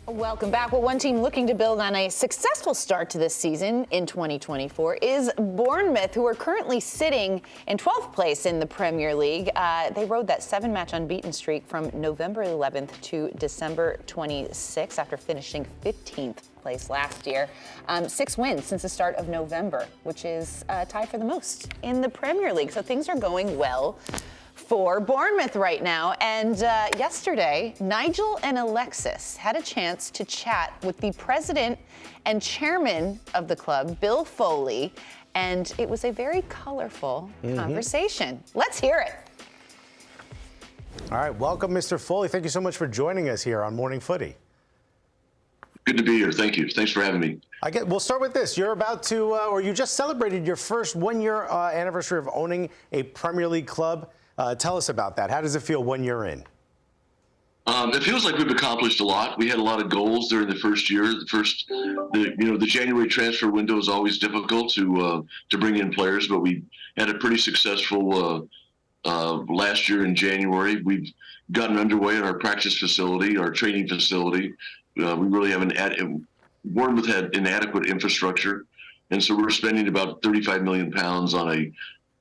Welcome back. Well, one team looking to build on a successful start to this season in 2024 is Bournemouth, who are currently sitting in 12th place in the Premier League. They rode that 7-match unbeaten streak from November 11th to December 26th after finishing 15th place last year. 6 wins since the start of November, which is tied for the most in the Premier League. So things are going well for Bournemouth right now. And yesterday, Nigel and Alexis had a chance to chat with the president and chairman of the club, Bill Foley, and it was a very colorful conversation. Let's hear it. All right, welcome, Mr. Foley. Thank you so much for joining us here on Morning Footy. Good to be here. Thank you. Thanks for having me. We'll start with this. You're about to, or you just celebrated your first one-year anniversary of owning a Premier League club. Tell us about that. How does it feel 1 year in? It feels like we've accomplished a lot. We had a lot of goals during the first year. The January transfer window is always difficult to bring in players, but we had a pretty successful last year in January. We've gotten underway in our practice facility, our training facility. We really have Bournemouth had inadequate infrastructure, and so we're spending about £35 million on a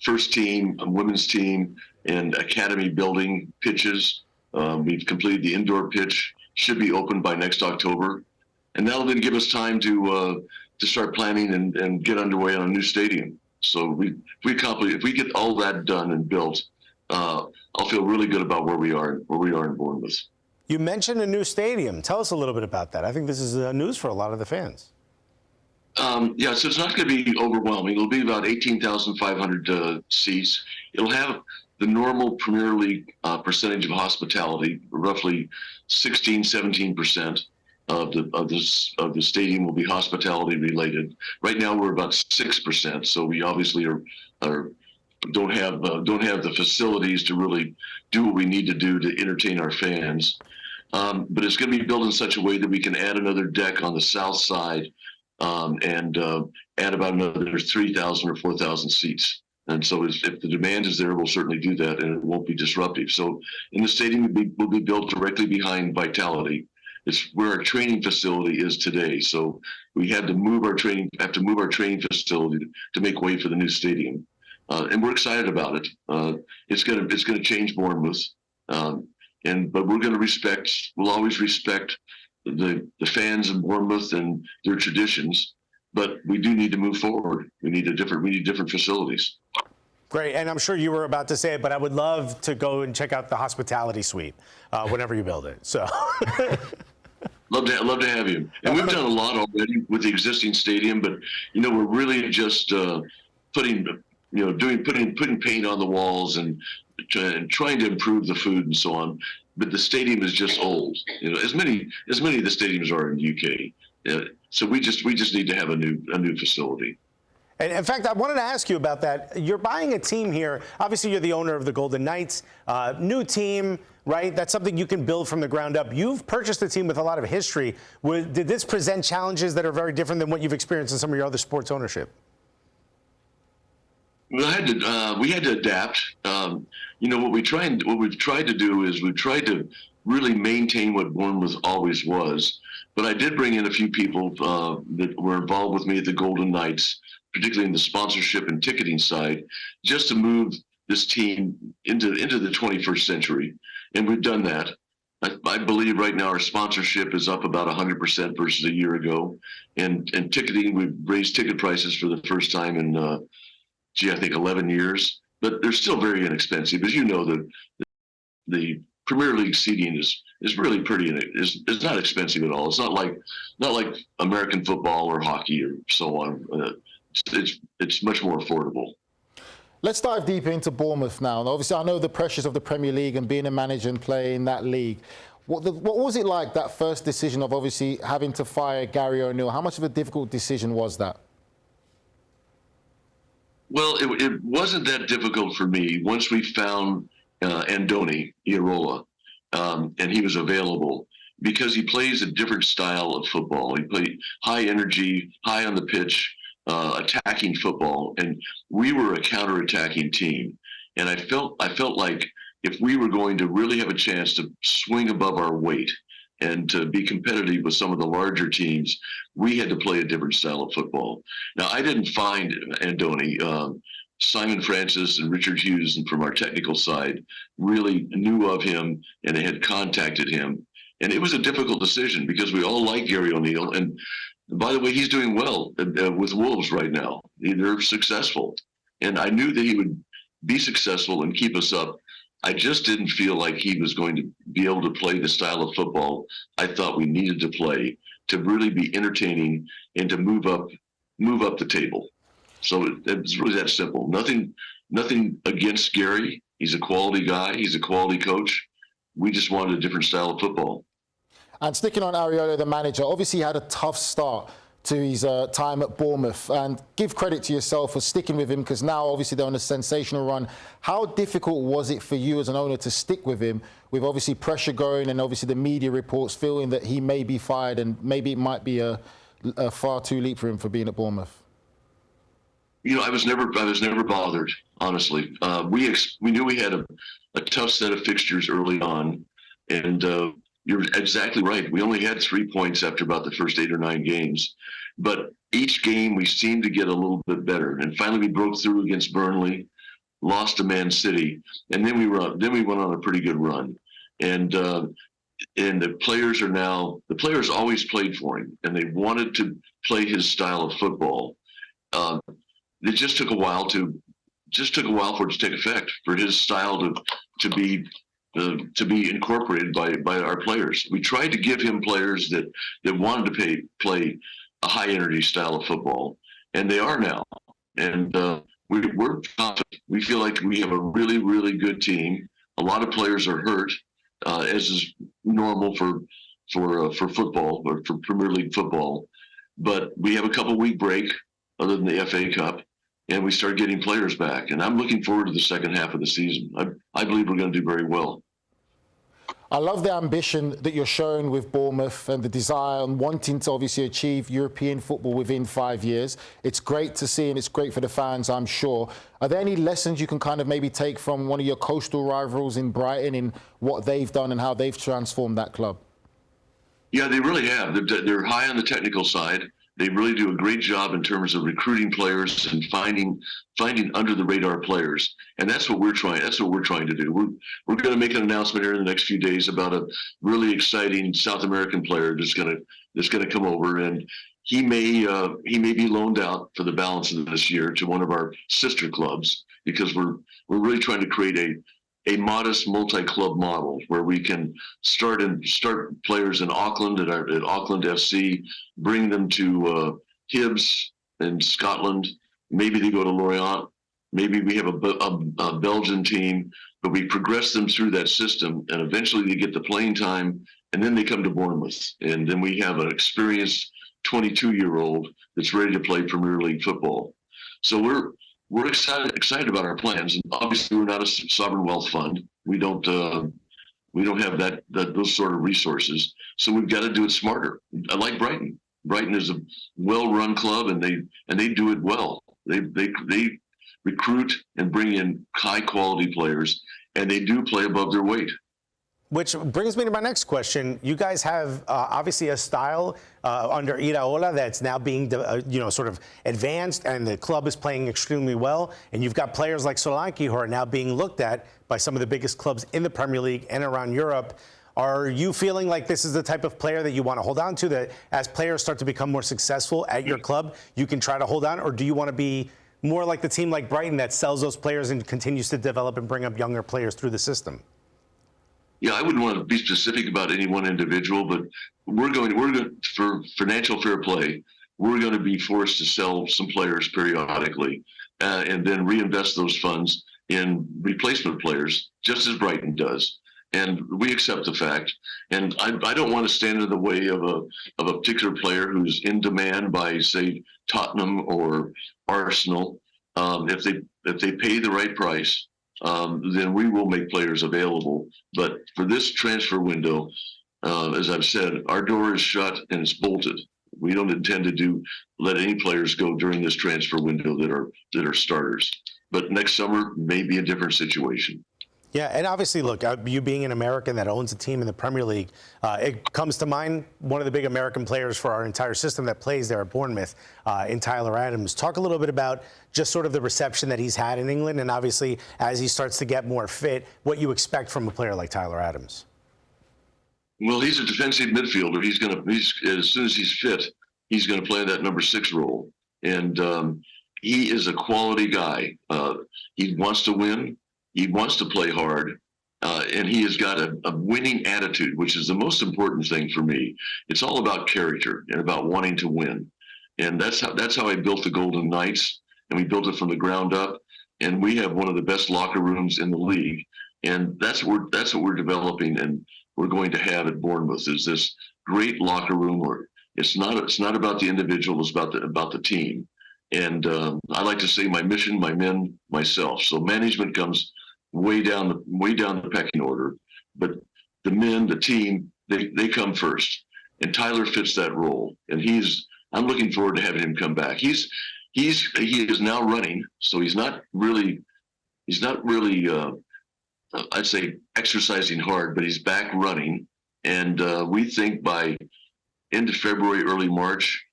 first team, a women's team, and academy building pitches. We've completed the indoor pitch, should be open by next October. And that'll then give us time to start planning and get underway on a new stadium. So if we get all that done and built, I'll feel really good about where we are in Bournemouth. You mentioned a new stadium. Tell us a little bit about that. I think this is news for a lot of the fans. Yeah, so it's not going to be overwhelming. It'll be about 18,500 seats. It'll have the normal Premier League percentage of hospitality, roughly 17% of the stadium will be hospitality related. Right now we're about 6%, so we obviously don't have the facilities to really do what we need to do to entertain our fans. But it's going to be built in such a way that we can add another deck on the south side. And add about another 3,000 or 4,000 seats. And so if the demand is there, we'll certainly do that, and it won't be disruptive. So in the stadium will be built directly behind Vitality. It's where our training facility is today. So we had to move our training facility to make way for the new stadium. And we're excited about it. It's gonna change Bournemouth. But we'll always respect the fans in Bournemouth and their traditions, but we do need to move forward. We need different facilities. Great, and I'm sure you were about to say it, but I would love to go and check out the hospitality suite whenever you build it. So, love to have you. And we've done a lot already with the existing stadium, but we're really just putting paint on the walls and trying to improve the food and so on. But the stadium is just old. As many of the stadiums are in UK. So we just need to have a new facility. And in fact, I wanted to ask you about that. You're buying a team here. Obviously, you're the owner of the Golden Knights. New team, right? That's something you can build from the ground up. You've purchased a team with a lot of history. Did this present challenges that are very different than what you've experienced in some of your other sports ownership? We had to adapt. What we've tried to do is we've tried to really maintain what Bournemouth always was. But I did bring in a few people that were involved with me at the Golden Knights, particularly in the sponsorship and ticketing side, just to move this team into the 21st century. And we've done that. I believe right now our sponsorship is up about 100% versus a year ago. And ticketing, we've raised ticket prices for the first time in I think 11 years, but they're still very inexpensive. As you know, the Premier League seating is really pretty, and it's not expensive at all. It's not like American football or hockey or so on. It's much more affordable. Let's dive deeper into Bournemouth now. And obviously, I know the pressures of the Premier League and being a manager and playing that league. What was it like, that first decision of obviously having to fire Gary O'Neill? How much of a difficult decision was that? Well, it wasn't that difficult for me once we found Andoni Iraola, and he was available, because he plays a different style of football. He played high energy, high on the pitch, attacking football, and we were a counter-attacking team. And I felt like if we were going to really have a chance to swing above our weight, and to be competitive with some of the larger teams, we had to play a different style of football. Now, I didn't find Andoni. Simon Francis and Richard Hughes, and from our technical side, really knew of him and they had contacted him. And it was a difficult decision because we all like Gary ONeil. And by the way, he's doing well with Wolves right now. They're successful. And I knew that he would be successful and keep us up. I just didn't feel like he was going to be able to play the style of football I thought we needed to play to really be entertaining and to move up the table. So it's really that simple. Nothing against Gary. He's a quality guy. He's a quality coach. We just wanted a different style of football. And sticking on Areola, the manager, obviously had a tough start to his time at Bournemouth. And give credit to yourself for sticking with him, because now obviously they're on a sensational run. How difficult was it for you as an owner to stick with him, with obviously pressure going and obviously the media reports feeling that he may be fired and maybe it might be a far too leap for him for being at Bournemouth? I was never bothered, honestly. We knew we had a tough set of fixtures early on, and you're exactly right. We only had 3 points after about the first 8 or 9 games, but each game we seemed to get a little bit better. And finally, we broke through against Burnley, lost to Man City, and then we went on a pretty good run. And the players always played for him, and they wanted to play his style of football. It just took a while for it to take effect, for his style to be incorporated by our players. We tried to give him players that wanted to play a high energy style of football, and they are now. And we're confident. We feel like we have a really, really good team. A lot of players are hurt, as is normal for football, or for Premier League football. But we have a couple-week break, other than the FA Cup, and we start getting players back. And I'm looking forward to the second half of the season. I believe we're going to do very well. I love the ambition that you're showing with Bournemouth and the desire and wanting to obviously achieve European football within 5 years. It's great to see, and it's great for the fans, I'm sure. Are there any lessons you can kind of maybe take from one of your coastal rivals in Brighton in what they've done and how they've transformed that club? Yeah, they really have. They're high on the technical side. They really do a great job in terms of recruiting players and finding under the radar players, and that's what we're trying. That's what we're trying to do. We're going to make an announcement here in the next few days about a really exciting South American player that's going to come over, and he may be loaned out for the balance of this year to one of our sister clubs, because we're really trying to create a modest multi-club model where we can start players in Auckland at Auckland FC, bring them to Hibs in Scotland. Maybe they go to Lorient. Maybe we have a Belgian team, but we progress them through that system, and eventually they get the playing time, and then they come to Bournemouth, and then we have an experienced 22-year-old that's ready to play Premier League football. So we're excited about our plans, and obviously we're not a sovereign wealth fund. We don't have those sort of resources, so we've got to do it smarter. I like Brighton. Brighton is a well-run club, and they do it well. They recruit and bring in high-quality players, and they do play above their weight. Which brings me to my next question. You guys have obviously a style under Iraola that's now being, sort of advanced, and the club is playing extremely well. And you've got players like Solanke who are now being looked at by some of the biggest clubs in the Premier League and around Europe. Are you feeling like this is the type of player that you want to hold on to, that as players start to become more successful at your club, you can try to hold on? Or do you want to be more like the team like Brighton that sells those players and continues to develop and bring up younger players through the system? Yeah, I wouldn't want to be specific about any one individual, but we're going for financial fair play. We're going to be forced to sell some players periodically, and then reinvest those funds in replacement players, just as Brighton does. And we accept the fact. And I don't want to stand in the way of a particular player who's in demand by, say, Tottenham or Arsenal. If they pay the right price, then we will make players available. But for this transfer window, as I've said, our door is shut and it's bolted. We don't intend to let any players go during this transfer window that are starters. But next summer may be a different situation. Yeah, and obviously, look, you being an American that owns a team in the Premier League, it comes to mind one of the big American players for our entire system that plays there at Bournemouth in Tyler Adams. Talk a little bit about just sort of the reception that he's had in England, and obviously, as he starts to get more fit, what you expect from a player like Tyler Adams. Well, he's a defensive midfielder. As soon as he's fit, he's going to play that number 6 role. And he is a quality guy. He wants to win. He wants to play hard, and he has got a winning attitude, which is the most important thing for me. It's all about character and about wanting to win, and that's how I built the Golden Knights, and we built it from the ground up. And we have one of the best locker rooms in the league, and that's what we're developing, and we're going to have at Bournemouth is this great locker room where it's not about the individual, it's about the team. And I like to say my mission, my men, myself. So management comes way down the pecking order, but the men, the team, they come first. And Tyler fits that role, and I'm looking forward to having him come back. He is now running, so he's not really I'd say exercising hard, but he's back running, and we think by end of February, early March,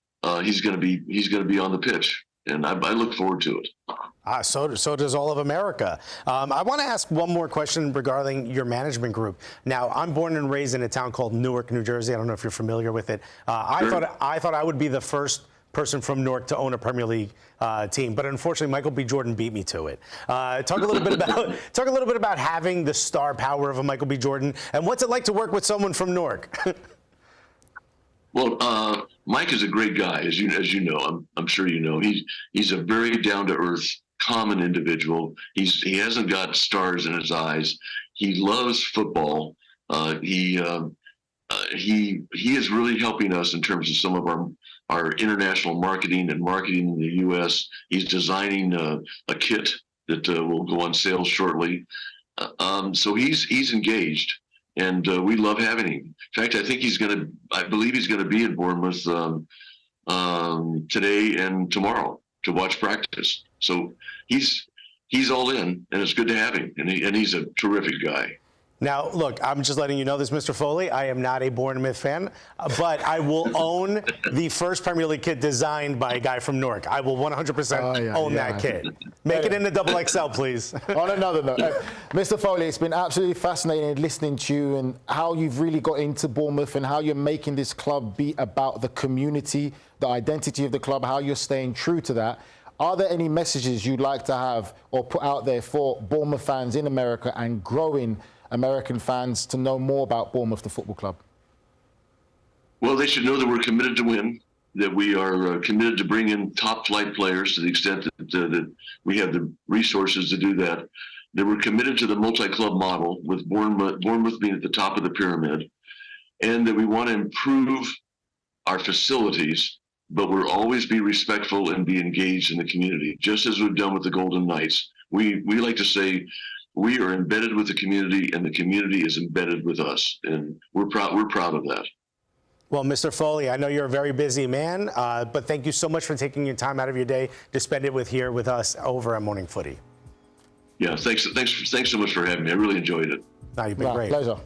he's going to be on the pitch, and I look forward to it. So does all of America. I want to ask one more question regarding your management group. Now, I'm born and raised in a town called Newark, New Jersey. I don't know if you're familiar with it. Sure. I thought I would be the first person from Newark to own a Premier League team, but unfortunately, Michael B. Jordan beat me to it. Talk a little bit about having the star power of a Michael B. Jordan, and what's it like to work with someone from Newark? Well, Mike is a great guy, as you know. I'm sure you know. He's a very down to earth, common individual. He hasn't got stars in his eyes. He loves football. He is really helping us in terms of some of our international marketing and marketing in the U.S. He's designing a kit that will go on sale shortly. So he's engaged, and we love having him. In fact, I believe he's gonna be in Bournemouth today and tomorrow to watch practice. So he's all in, and it's good to have him. And he's a terrific guy. Now, look, I'm just letting you know this, Mr. Foley. I am not a Bournemouth fan, but I will own the first Premier League kit designed by a guy from Newark. I will 100% own that kit. Make it into XXL, please. On another note, Mr. Foley, it's been absolutely fascinating listening to you and how you've really got into Bournemouth and how you're making this club be about the community, the identity of the club, how you're staying true to that. Are there any messages you'd like to have or put out there for Bournemouth fans in America and growing American fans to know more about Bournemouth, the football club? Well, they should know that we're committed to win, that we are committed to bring in top flight players to the extent that we have the resources to do that, that we're committed to the multi-club model with Bournemouth being at the top of the pyramid, and that we want to improve our facilities, but we'll always be respectful and be engaged in the community, just as we've done with the Golden Knights. We like to say, we are embedded with the community, and the community is embedded with us, and we're proud of that. Well, Mr. Foley, I know you're a very busy man, but thank you so much for taking your time out of your day to spend it here with us over at Morning Footy. Yeah, thanks so much for having me. I really enjoyed it. No, you've been great. Pleasure.